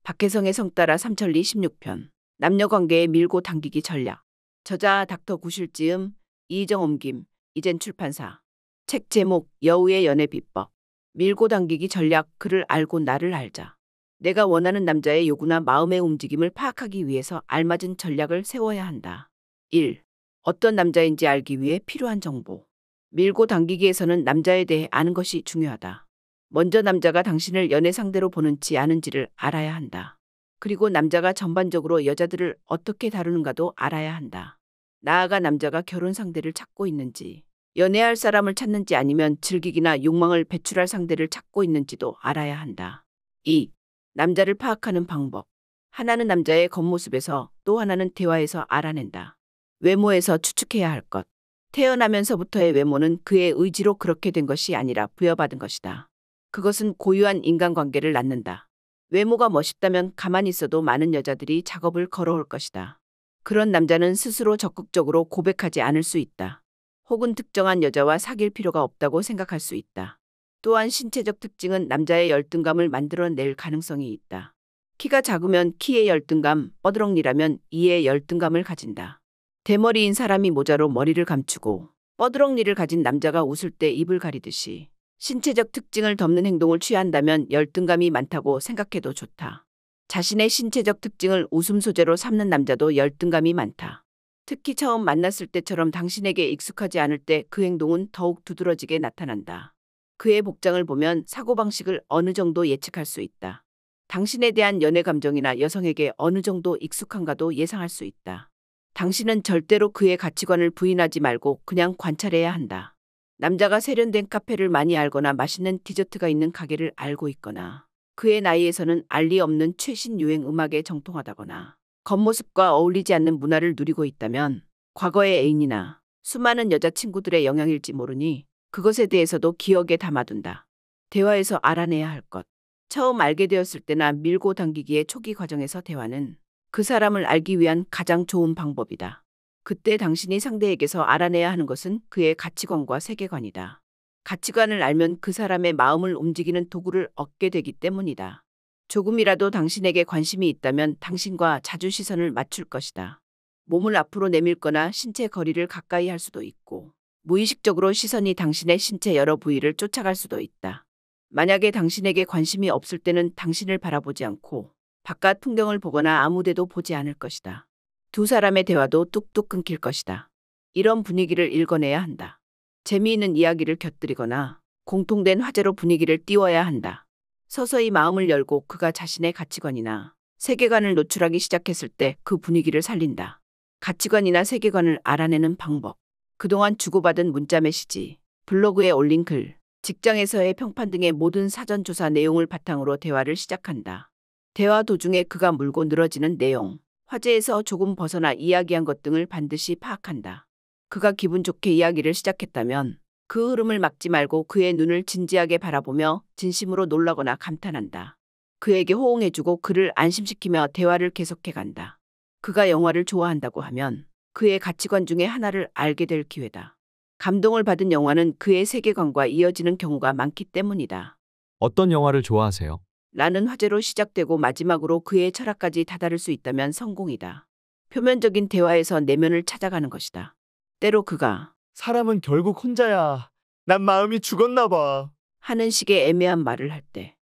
박혜성의 성 따라 삼천리 16편. 남녀관계의 밀고 당기기 전략. 저자 닥터 구실지음, 이정 옮김, 이젠 출판사. 책 제목 여우의 연애 비법. 밀고 당기기 전략. 그를 알고 나를 알자. 내가 원하는 남자의 요구나 마음의 움직임을 파악하기 위해서 알맞은 전략을 세워야 한다. 1. 어떤 남자인지 알기 위해 필요한 정보. 밀고 당기기에서는 남자에 대해 아는 것이 중요하다. 먼저 남자가 당신을 연애 상대로 보는지 아는지를 알아야 한다. 그리고 남자가 전반적으로 여자들을 어떻게 다루는가도 알아야 한다. 나아가 남자가 결혼 상대를 찾고 있는지, 연애할 사람을 찾는지 아니면 즐기기나 욕망을 배출할 상대를 찾고 있는지도 알아야 한다. 2. 남자를 파악하는 방법. 하나는 남자의 겉모습에서, 또 하나는 대화에서 알아낸다. 외모에서 추측해야 할 것. 태어나면서부터의 외모는 그의 의지로 그렇게 된 것이 아니라 부여받은 것이다. 그것은 고유한 인간관계를 낳는다. 외모가 멋있다면 가만히 있어도 많은 여자들이 작업을 걸어올 것이다. 그런 남자는 스스로 적극적으로 고백하지 않을 수 있다. 혹은 특정한 여자와 사귈 필요가 없다고 생각할 수 있다. 또한 신체적 특징은 남자의 열등감을 만들어낼 가능성이 있다. 키가 작으면 키의 열등감, 뻐드렁니라면 이의 열등감을 가진다. 대머리인 사람이 모자로 머리를 감추고 뻐드렁니를 가진 남자가 웃을 때 입을 가리듯이 신체적 특징을 덮는 행동을 취한다면 열등감이 많다고 생각해도 좋다. 자신의 신체적 특징을 웃음 소재로 삼는 남자도 열등감이 많다. 특히 처음 만났을 때처럼 당신에게 익숙하지 않을 때 그 행동은 더욱 두드러지게 나타난다. 그의 복장을 보면 사고방식을 어느 정도 예측할 수 있다. 당신에 대한 연애 감정이나 여성에게 어느 정도 익숙한가도 예상할 수 있다. 당신은 절대로 그의 가치관을 부인하지 말고 그냥 관찰해야 한다. 남자가 세련된 카페를 많이 알거나 맛있는 디저트가 있는 가게를 알고 있거나 그의 나이에서는 알 리 없는 최신 유행 음악에 정통하다거나 겉모습과 어울리지 않는 문화를 누리고 있다면 과거의 애인이나 수많은 여자친구들의 영향일지 모르니 그것에 대해서도 기억에 담아둔다. 대화에서 알아내야 할 것. 처음 알게 되었을 때나 밀고 당기기의 초기 과정에서 대화는 그 사람을 알기 위한 가장 좋은 방법이다. 그때 당신이 상대에게서 알아내야 하는 것은 그의 가치관과 세계관이다. 가치관을 알면 그 사람의 마음을 움직이는 도구를 얻게 되기 때문이다. 조금이라도 당신에게 관심이 있다면 당신과 자주 시선을 맞출 것이다. 몸을 앞으로 내밀거나 신체 거리를 가까이 할 수도 있고 무의식적으로 시선이 당신의 신체 여러 부위를 쫓아갈 수도 있다. 만약에 당신에게 관심이 없을 때는 당신을 바라보지 않고 바깥 풍경을 보거나 아무데도 보지 않을 것이다. 두 사람의 대화도 뚝뚝 끊길 것이다. 이런 분위기를 읽어내야 한다. 재미있는 이야기를 곁들이거나 공통된 화제로 분위기를 띄워야 한다. 서서히 마음을 열고 그가 자신의 가치관이나 세계관을 노출하기 시작했을 때 그 분위기를 살린다. 가치관이나 세계관을 알아내는 방법. 그동안 주고받은 문자 메시지, 블로그에 올린 글, 직장에서의 평판 등의 모든 사전 조사 내용을 바탕으로 대화를 시작한다. 대화 도중에 그가 물고 늘어지는 내용, 화제에서 조금 벗어나 이야기한 것 등을 반드시 파악한다. 그가 기분 좋게 이야기를 시작했다면 그 흐름을 막지 말고 그의 눈을 진지하게 바라보며 진심으로 놀라거나 감탄한다. 그에게 호응해주고 그를 안심시키며 대화를 계속해간다. 그가 영화를 좋아한다고 하면 그의 가치관 중에 하나를 알게 될 기회다. 감동을 받은 영화는 그의 세계관과 이어지는 경우가 많기 때문이다. 어떤 영화를 좋아하세요? 라는 화제로 시작되고 마지막으로 그의 철학까지 다다를 수 있다면 성공이다. 표면적인 대화에서 내면을 찾아가는 것이다. 때로 그가 사람은 결국 혼자야. 난 마음이 죽었나 봐. 하는 식의 애매한 말을 할 때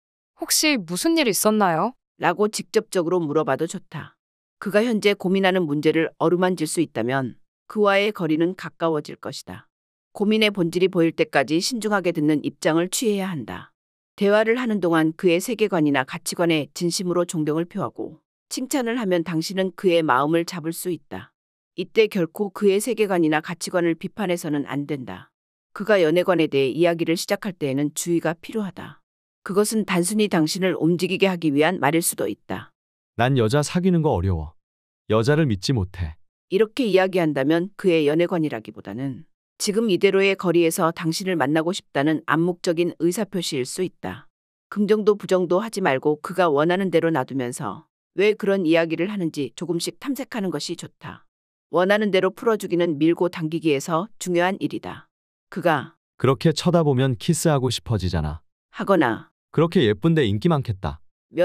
혹시 무슨 일 있었나요? 라고 직접적으로 물어봐도 좋다. 그가 현재 고민하는 문제를 어루만질 수 있다면 그와의 거리는 가까워질 것이다. 고민의 본질이 보일 때까지 신중하게 듣는 입장을 취해야 한다. 대화를 하는 동안 그의 세계관이나 가치관에 진심으로 존경을 표하고 칭찬을 하면 당신은 그의 마음을 잡을 수 있다. 이때 결코 그의 세계관이나 가치관을 비판해서는 안 된다. 그가 연애관에 대해 이야기를 시작할 때에는 주의가 필요하다. 그것은 단순히 당신을 움직이게 하기 위한 말일 수도 있다. 난 여자 사귀는 거 어려워. 여자를 믿지 못해. 이렇게 이야기한다면 그의 연애관이라기보다는 지금 이대로의 거리에서 당신을 만나고 싶다는 암묵적인 의사표시일 수 있다. 긍정도 부정도 하지 말고 그가 원하는 대로 놔두면서 왜 그런 이야기를 하는지 조금씩 탐색하는 것이 좋다. 원하는 대로 풀어주기는 밀고 당기기에서 중요한 일이다. 그가 그렇게 쳐다보면 키스하고 싶어지잖아. 하거나 그렇게 예쁜데 인기 많겠다.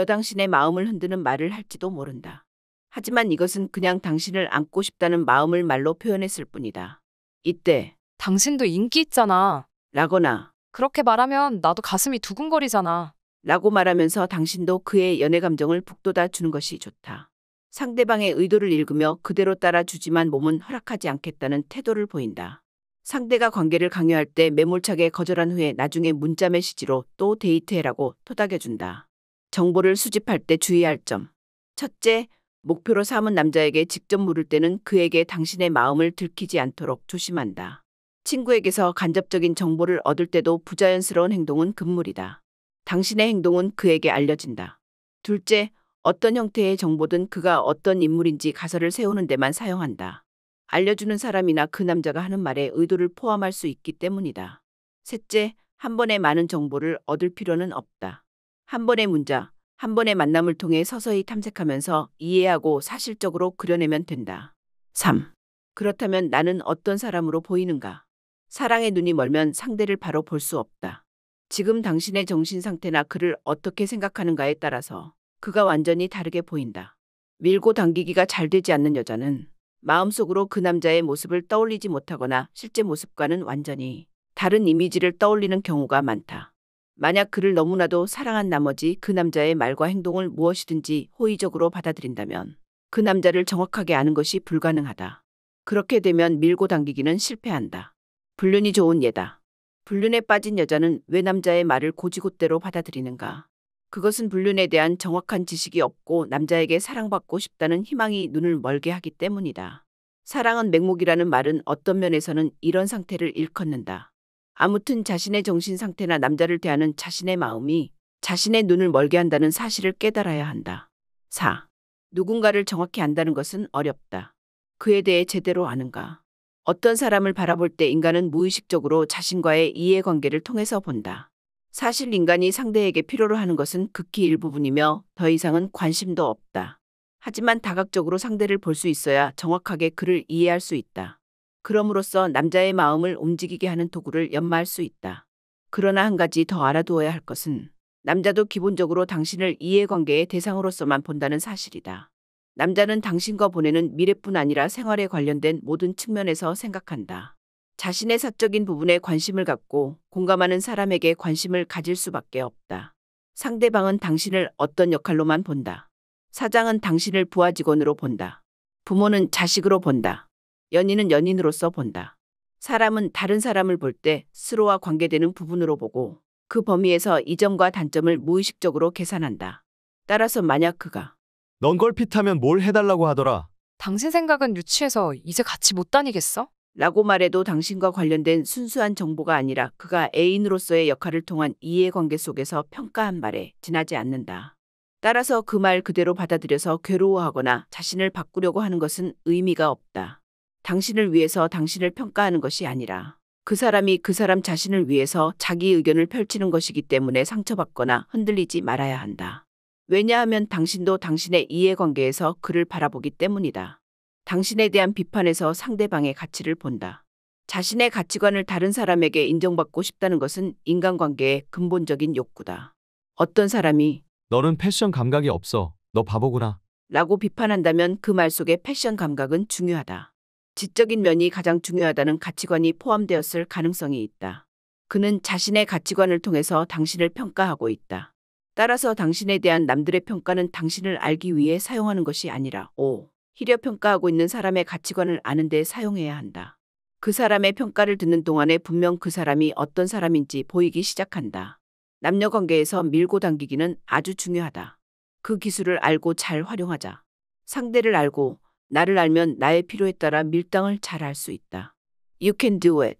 당신의 마음을 흔드는 말을 할지도 모른다. 하지만 이것은 그냥 당신을 안고 싶다는 마음을 말로 표현했을 뿐이다. 이때 당신도 인기 있잖아. 라거나 그렇게 말하면 나도 가슴이 두근거리잖아. 라고 말하면서 당신도 그의 연애 감정을 북돋아 주는 것이 좋다. 상대방의 의도를 읽으며 그대로 따라주지만 몸은 허락하지 않겠다는 태도를 보인다. 상대가 관계를 강요할 때 매몰차게 거절한 후에 나중에 문자 메시지로 또 데이트해라고 토닥여준다. 정보를 수집할 때 주의할 점. 첫째, 목표로 삼은 남자에게 직접 물을 때는 그에게 당신의 마음을 들키지 않도록 조심한다. 친구에게서 간접적인 정보를 얻을 때도 부자연스러운 행동은 금물이다. 당신의 행동은 그에게 알려진다. 둘째, 어떤 형태의 정보든 그가 어떤 인물인지 가설을 세우는 데만 사용한다. 알려주는 사람이나 그 남자가 하는 말에 의도를 포함할 수 있기 때문이다. 셋째, 한 번에 많은 정보를 얻을 필요는 없다. 한 번의 문자, 한 번의 만남을 통해 서서히 탐색하면서 이해하고 사실적으로 그려내면 된다. 3. 그렇다면 나는 어떤 사람으로 보이는가? 사랑의 눈이 멀면 상대를 바로 볼 수 없다. 지금 당신의 정신 상태나 그를 어떻게 생각하는가에 따라서 그가 완전히 다르게 보인다. 밀고 당기기가 잘 되지 않는 여자는 마음속으로 그 남자의 모습을 떠올리지 못하거나 실제 모습과는 완전히 다른 이미지를 떠올리는 경우가 많다. 만약 그를 너무나도 사랑한 나머지 그 남자의 말과 행동을 무엇이든지 호의적으로 받아들인다면 그 남자를 정확하게 아는 것이 불가능하다. 그렇게 되면 밀고 당기기는 실패한다. 불륜이 좋은 예다. 불륜에 빠진 여자는 왜 남자의 말을 고지곳대로 받아들이는가? 그것은 불륜에 대한 정확한 지식이 없고 남자에게 사랑받고 싶다는 희망이 눈을 멀게 하기 때문이다. 사랑은 맹목이라는 말은 어떤 면에서는 이런 상태를 일컫는다. 아무튼 자신의 정신 상태나 남자를 대하는 자신의 마음이 자신의 눈을 멀게 한다는 사실을 깨달아야 한다. 4. 누군가를 정확히 안다는 것은 어렵다. 그에 대해 제대로 아는가? 어떤 사람을 바라볼 때 인간은 무의식적으로 자신과의 이해관계를 통해서 본다. 사실 인간이 상대에게 필요로 하는 것은 극히 일부분이며 더 이상은 관심도 없다. 하지만 다각적으로 상대를 볼 수 있어야 정확하게 그를 이해할 수 있다. 그럼으로써 남자의 마음을 움직이게 하는 도구를 연마할 수 있다. 그러나 한 가지 더 알아두어야 할 것은 남자도 기본적으로 당신을 이해관계의 대상으로서만 본다는 사실이다. 남자는 당신과 보내는 미래뿐 아니라 생활에 관련된 모든 측면에서 생각한다. 자신의 사적인 부분에 관심을 갖고 공감하는 사람에게 관심을 가질 수밖에 없다. 상대방은 당신을 어떤 역할로만 본다. 사장은 당신을 부하 직원으로 본다. 부모는 자식으로 본다. 연인은 연인으로서 본다. 사람은 다른 사람을 볼 때 스스로와 관계되는 부분으로 보고 그 범위에서 이점과 단점을 무의식적으로 계산한다. 따라서 만약 그가 넌 걸핏하면 뭘 해달라고 하더라. 당신 생각은 유치해서 이제 같이 못 다니겠어? 라고 말해도 당신과 관련된 순수한 정보가 아니라 그가 애인으로서의 역할을 통한 이해관계 속에서 평가한 말에 지나지 않는다. 따라서 그 말 그대로 받아들여서 괴로워하거나 자신을 바꾸려고 하는 것은 의미가 없다. 당신을 위해서 당신을 평가하는 것이 아니라 그 사람이 그 사람 자신을 위해서 자기 의견을 펼치는 것이기 때문에 상처받거나 흔들리지 말아야 한다. 왜냐하면 당신도 당신의 이해관계에서 그를 바라보기 때문이다. 당신에 대한 비판에서 상대방의 가치를 본다. 자신의 가치관을 다른 사람에게 인정받고 싶다는 것은 인간관계의 근본적인 욕구다. 어떤 사람이 너는 패션 감각이 없어. 너 바보구나. 라고 비판한다면 그 말 속에 패션 감각은 중요하다. 지적인 면이 가장 중요하다는 가치관이 포함되었을 가능성이 있다. 그는 자신의 가치관을 통해서 당신을 평가하고 있다. 따라서 당신에 대한 남들의 평가는 당신을 알기 위해 사용하는 것이 아니라 오히려 평가하고 있는 사람의 가치관을 아는 데 사용해야 한다. 그 사람의 평가를 듣는 동안에 분명 그 사람이 어떤 사람인지 보이기 시작한다. 남녀 관계에서 밀고 당기기는 아주 중요하다. 그 기술을 알고 잘 활용하자. 상대를 알고 나를 알면 나의 필요에 따라 밀당을 잘 할 수 있다. You can do it.